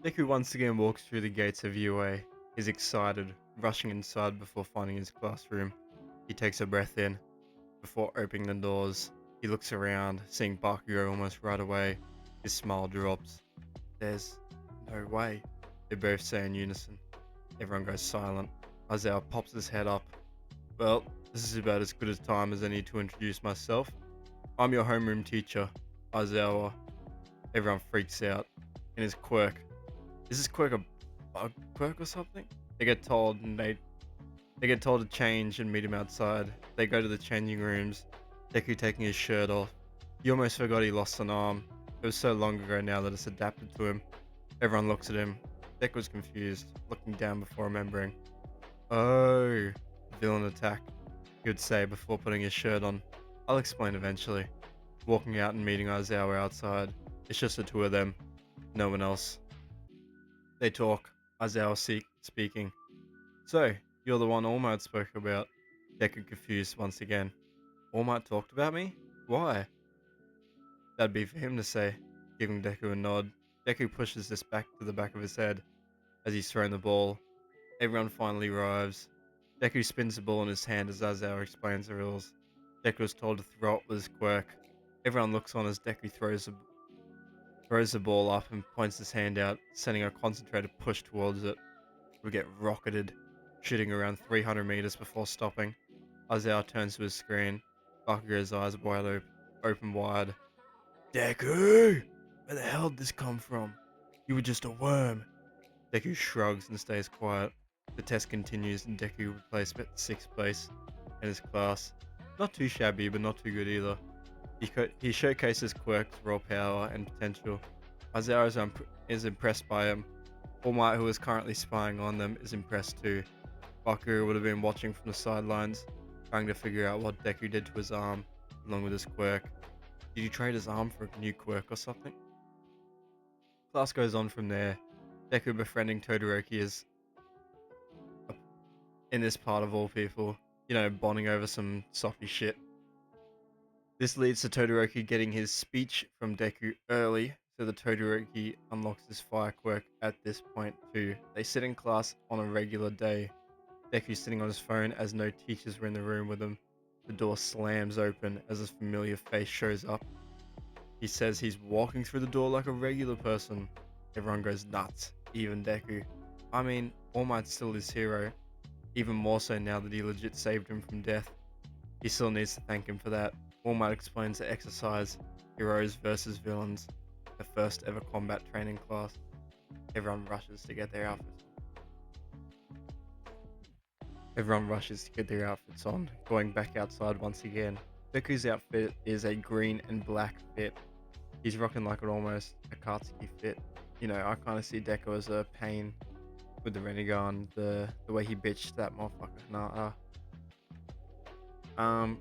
Deku once again walks through the gates of UA. He's excited, rushing inside before finding his classroom. He takes a breath in before opening the doors. He looks around, seeing Bakugo almost right away. His smile drops. There's no way, they both say in unison. Everyone goes silent. Aizawa pops his head up. Well, this is about as good a time as any to introduce myself. I'm your homeroom teacher, Aizawa. Everyone freaks out. In his quirk. Is this quirk a bug quirk or something? They get told and they get told to change and meet him outside. They go to the changing rooms. Deku taking his shirt off. He almost forgot he lost an arm. It was so long ago now that it's adapted to him. Everyone looks at him. Deku was confused, looking down before remembering. Oh, villain attack, he would say before putting his shirt on. I'll explain eventually. Walking out and meeting Aizawa outside. It's just the two of them. No one else. They talk. Aizawa speaking. So, you're the one All Might spoke about. Deku confused once again. All Might talked about me? Why? That'd be for him to say, giving Deku a nod. Deku pushes this back to the back of his head as he's thrown the ball. Everyone finally arrives. Deku spins the ball in his hand as Aizawa explains the rules. Deku is told to throw it with his quirk. Everyone looks on as Deku throws the ball up and points his hand out, sending a concentrated push towards it. We get rocketed, shooting around 300 meters before stopping. Aizawa turns to his screen. Bakugo's eyes open wide. Deku! Where the hell did this come from? You were just a worm. Deku shrugs and stays quiet. The test continues and Deku replaced at 6th place in his class. Not too shabby, but not too good either. He showcases Quirk's raw power and potential. Aizawa is impressed by him. All Might, who is currently spying on them, is impressed too. Bakugo would have been watching from the sidelines, trying to figure out what Deku did to his arm, along with his quirk. Did he trade his arm for a new quirk or something? Class goes on from there. Deku befriending Todoroki is in this part of all people, bonding over some softy shit. This leads to Todoroki getting his speech from Deku early, so the Todoroki unlocks his fire quirk at this point too. They sit in class on a regular day. Deku's sitting on his phone as no teachers were in the room with him. The door slams open as a familiar face shows up. He says he's walking through the door like a regular person. Everyone goes nuts, even Deku. I mean, All Might's still his hero, even more so now that he legit saved him from death. He still needs to thank him for that. All Might explains the exercise, Heroes versus Villains, the first ever combat training class. Everyone rushes to get their outfits. Everyone rushes to get their outfits on, going back outside once again. Deku's outfit is a green and black fit. He's rocking like an almost Akatsuki fit. I kind of see Deku as a pain with the Renegon, the way he bitched that motherfucker. Um,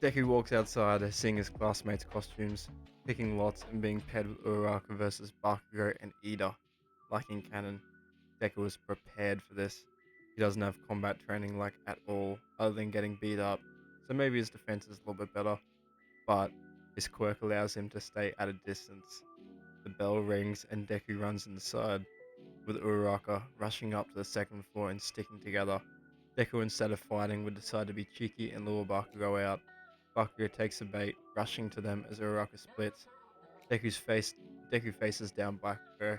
Deku walks outside, seeing his classmates' costumes, picking lots and being paired with Uraraka versus Bakugo and Ida. Like in canon, Deku was prepared for this. He doesn't have combat training like at all, other than getting beat up, so maybe his defense is a little bit better, but his quirk allows him to stay at a distance. The bell rings and Deku runs inside, with Uraraka rushing up to the second floor and sticking together. Deku, instead of fighting, would decide to be cheeky and lure Bakugo out. Bakugo takes the bait, rushing to them as Uraraka splits. Deku faces down Bakugo,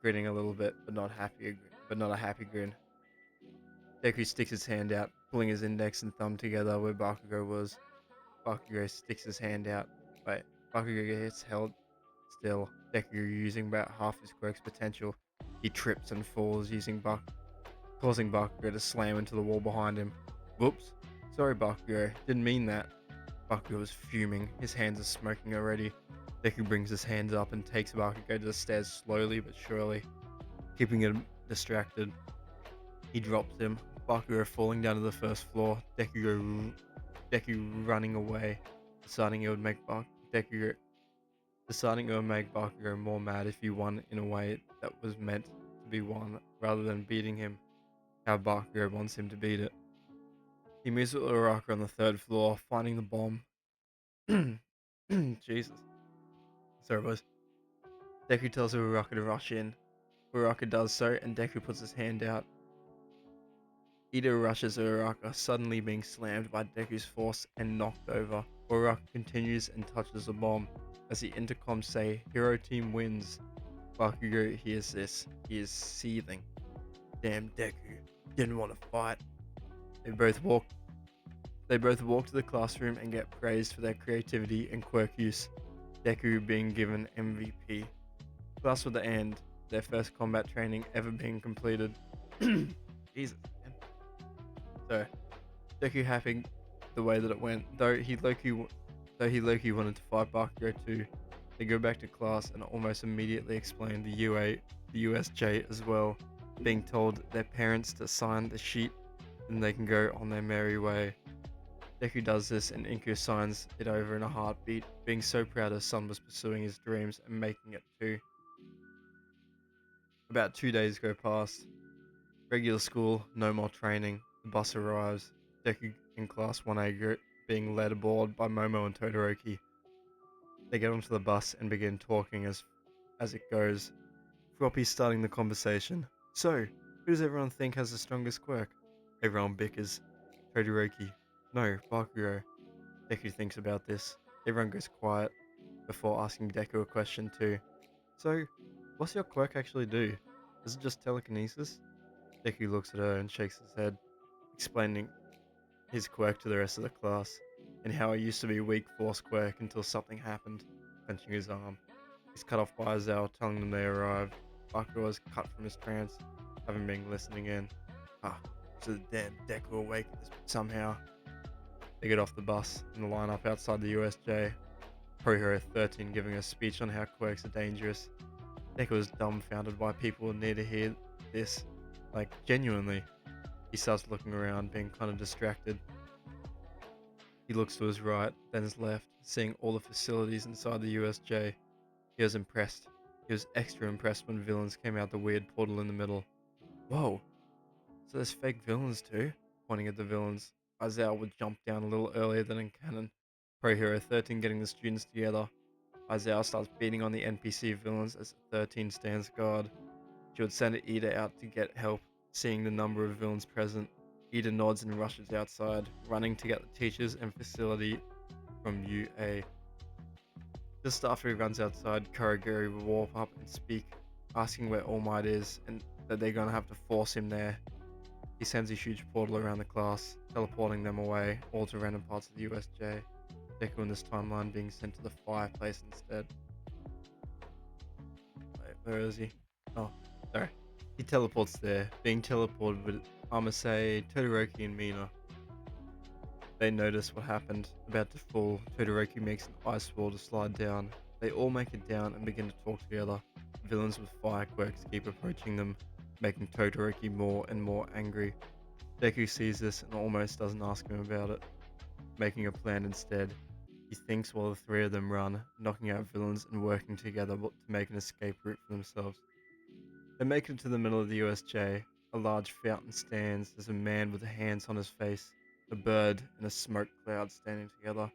grinning a little bit, but not a happy grin. Deku sticks his hand out, pulling his index and thumb together where Bakugo was. Bakugo sticks his hand out. Wait, Bakugo gets held still. Deku using about half his quirk's potential. He trips and falls, causing Bakugo to slam into the wall behind him. Whoops. Sorry, Bakugo. Didn't mean that. Bakugo is fuming. His hands are smoking already. Deku brings his hands up and takes Bakugo to the stairs slowly but surely, keeping him distracted. He drops him. Bakugo falling down to the first floor. Deku running away, deciding Deku deciding it would make Bakugo more mad if he won in a way that was meant to be won, rather than beating him how Bakugo wants him to beat it. He meets with Uraraka on the third floor, finding the bomb. Jesus. Sorry, boys. Deku tells Uraraka to rush in. Uraraka does so, and Deku puts his hand out. Ida rushes Uraraka, suddenly being slammed by Deku's force and knocked over. Uraraka continues and touches a bomb. As the intercoms say, Hero Team wins. Bakugo hears this. He is seething. Damn Deku. Didn't want to fight. They both walk they both walk to the classroom and get praised for their creativity and quirk use. Deku being given MVP. Class with the end, their first combat training ever being completed. Jesus, man. So Deku happy the way that it went, though he wanted to fight Bakugo too. They go back to class and almost immediately explain the USJ as well, being told their parents to sign the sheet and they can go on their merry way. Deku does this and Inku signs it over in a heartbeat, being so proud his son was pursuing his dreams and making it too. About 2 days go past. Regular school, no more training. The bus arrives. Deku in class 1A being led aboard by Momo and Todoroki. They get onto the bus and begin talking as it goes. Floppy starting the conversation. So, who does everyone think has the strongest quirk? Everyone bickers. Todoroki. No, Bakugo. Deku thinks about this. Everyone goes quiet before asking Deku a question too. So, what's your quirk actually do? Is it just telekinesis? Deku looks at her and shakes his head, explaining his quirk to the rest of the class, and how he used to be weak force quirk until something happened, clenching his arm. He's cut off by Azal, telling them they arrived. Bakugo was cut from his trance, having been listening in. Ah, so the damn Deku awake somehow. They get off the bus and line up outside the USJ. Pro Hero 13 giving a speech on how quirks are dangerous. Deku was dumbfounded why people would need to hear this. Like, genuinely. He starts looking around, being kind of distracted. He looks to his right, then his left, seeing all the facilities inside the USJ. He was impressed. He was extra impressed when villains came out the weird portal in the middle. Whoa, so there's fake villains too? Pointing at the villains. Isaiah would jump down a little earlier than in canon. Pro Hero 13 getting the students together. Isaiah starts beating on the NPC villains as 13 stands guard. She would send Ida out to get help, seeing the number of villains present. Ida nods and rushes outside, running to get the teachers and facility from UA. Just after he runs outside, Kurogiri will warp up and speak, asking where All Might is and that they're gonna have to force him there. He sends a huge portal around the class, teleporting them away, all to random parts of the USJ. Deku in this timeline being sent to the fireplace instead. Wait, where is he? Oh, sorry. He teleports there, being teleported with Amasei, Todoroki, and Mina. They notice what happened, about to fall. Todoroki makes an ice wall to slide down. They all make it down and begin to talk together. Villains with fire quirks keep approaching them, making Todoroki more and more angry. Deku sees this and almost doesn't ask him about it, making a plan instead. He thinks while the three of them run, knocking out villains and working together to make an escape route for themselves. They make it to the middle of the USJ. A large fountain stands. There's a man with hands on his face, a bird, and a smoke cloud standing together.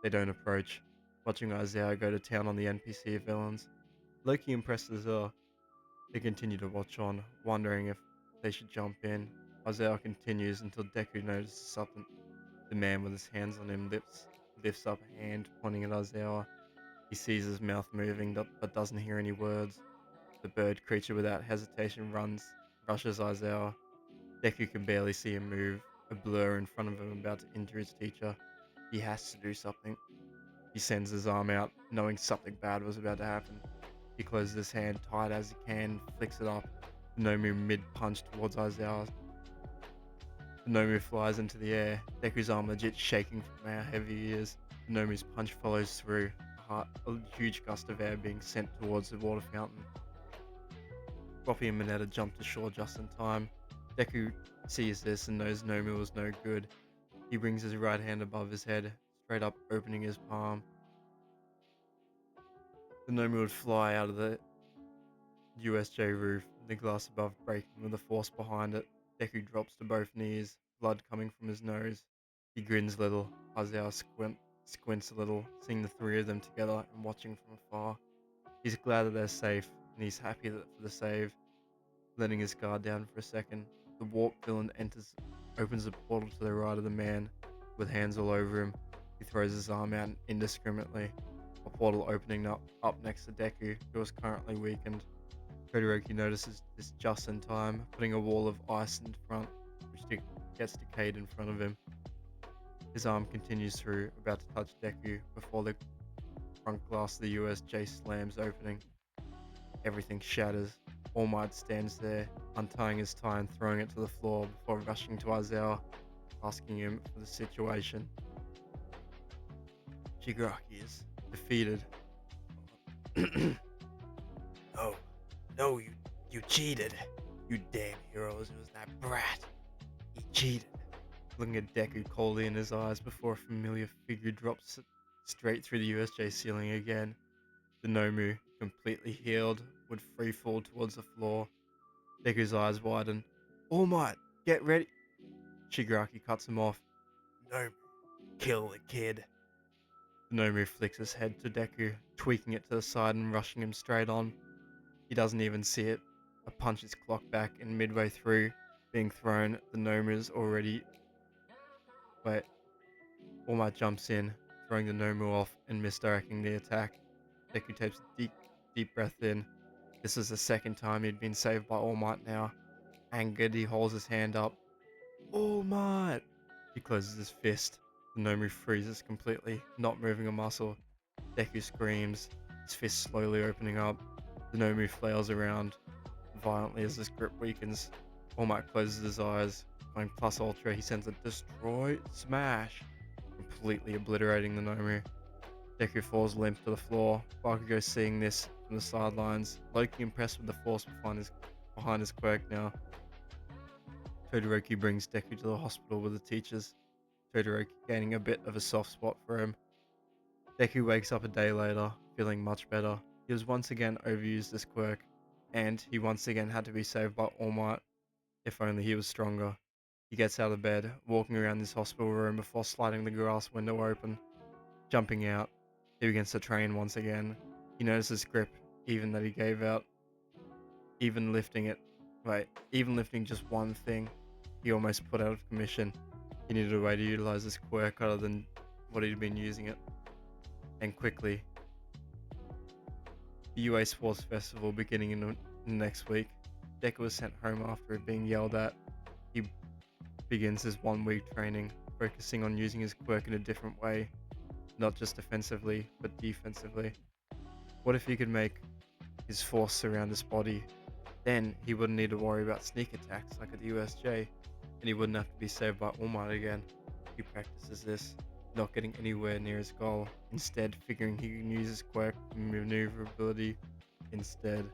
They don't approach, watching Isaiah go to town on the NPC villains. Loki impressed as well. They continue to watch on, wondering if they should jump in. Isaiah continues until Deku notices something. The man with his hands on him lifts up a hand, pointing at Isaiah. He sees his mouth moving but doesn't hear any words. The bird creature without hesitation rushes Isaiah. Deku can barely see him move, a blur in front of him about to injure his teacher. He has to do something. He sends his arm out, knowing something bad was about to happen. He closes his hand tight as he can, flicks it up. Nomu mid-punch towards Isaiah. Nomu flies into the air, Deku's arm legit shaking from how heavy he is. Nomu's punch follows through, a huge gust of air being sent towards the water fountain. Floppy and Mineta jump to shore just in time. Deku sees this and knows Nomu was no good. He brings his right hand above his head, straight up opening his palm. The Nomu would fly out of the USJ roof, the glass above breaking with the force behind it. Deku drops to both knees, blood coming from his nose. He grins a little. Isaiah squints a little, seeing the three of them together and watching from afar. He's glad that they're safe, and he's happy that for the save, letting his guard down for a second. The warp villain enters, opens a portal to the right of the man, with hands all over him. He throws his arm out indiscriminately, a portal opening up next to Deku, who is currently weakened. Todoroki notices this just in time, putting a wall of ice in front, which gets decayed in front of him. His arm continues through, about to touch Deku, before the front glass of the USJ slams opening. Everything shatters. All Might stands there, untying his tie and throwing it to the floor before rushing to Aizawa, asking him for the situation. Shigaraki is defeated. No, no, you cheated. You damn heroes, it was that brat. He cheated. Looking at Deku coldly in his eyes before a familiar figure drops straight through the USJ ceiling again. The Nomu, completely healed, would free fall towards the floor. Deku's eyes widen. All Might, get ready. Shigaraki cuts him off. Nomu, kill the kid. The Nomu flicks his head to Deku, tweaking it to the side and rushing him straight on. He doesn't even see it. A punch is clocked back, and midway through being thrown, the Nomu's already. Wait. All Might jumps in, throwing the Nomu off and misdirecting the attack. Deku takes a deep breath in. This is the second time he'd been saved by All Might now. Angered, he holds his hand up. All Might! He closes his fist. The Nomu freezes completely, not moving a muscle. Deku screams, his fist slowly opening up. The Nomu flails around violently as his grip weakens. All Might closes his eyes. Going plus ultra, he sends a destroy smash, completely obliterating the Nomu. Deku falls limp to the floor. Bakugo seeing this from the sidelines, Loki impressed with the force behind his quirk now. Todoroki brings Deku to the hospital with the teachers, Todoroki gaining a bit of a soft spot for him. Deku wakes up a day later, feeling much better. He was once again overused this quirk, and he once again had to be saved by All Might. If only he was stronger. He gets out of bed, walking around this hospital room before sliding the glass window open. Jumping out, he begins to train once again. He notices grip, even that he gave out. Even lifting just one thing, he almost put out of commission. He needed a way to utilize this quirk other than what he'd been using it. And quickly, the UA Sports Festival beginning in the next week, Deku was sent home after being yelled at. He begins his 1 week training, focusing on using his quirk in a different way, not just defensively, but defensively. What if he could make his force surround his body? Then he wouldn't need to worry about sneak attacks like at the USJ, and he wouldn't have to be saved by All Might again. He practices this, not getting anywhere near his goal, instead figuring he can use his quirk maneuverability instead.